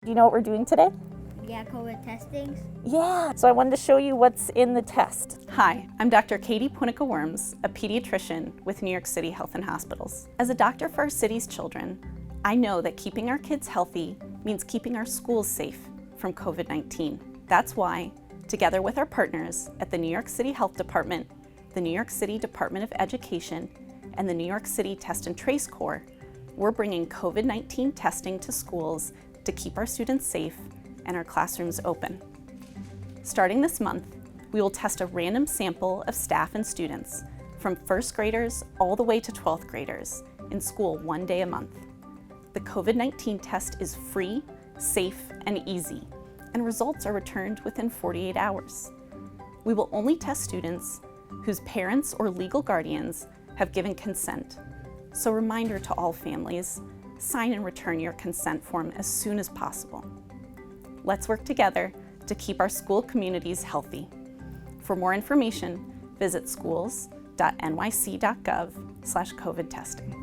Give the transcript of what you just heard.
Do you know what we're doing today? Yeah, COVID testings. Yeah, so I wanted to show you what's in the test. Hi, I'm Dr. Katie Pwinica-Worms, a pediatrician with New York City Health and Hospitals. As a doctor for our city's children, I know that keeping our kids healthy means keeping our schools safe from COVID-19. That's why, together with our partners at the New York City Health Department, the New York City Department of Education, and the New York City Test and Trace Corps, we're bringing COVID-19 testing to schools to keep our students safe and our classrooms open. Starting this month, we will test a random sample of staff and students from first graders all the way to 12th graders in school 1 day a month. The COVID-19 test is free, safe, and easy, and results are returned within 48 hours. We will only test students whose parents or legal guardians have given consent. So reminder to all families, sign and return your consent form as soon as possible. Let's work together to keep our school communities healthy. For more information, visit Schools.NYC.Gov/COVID testing.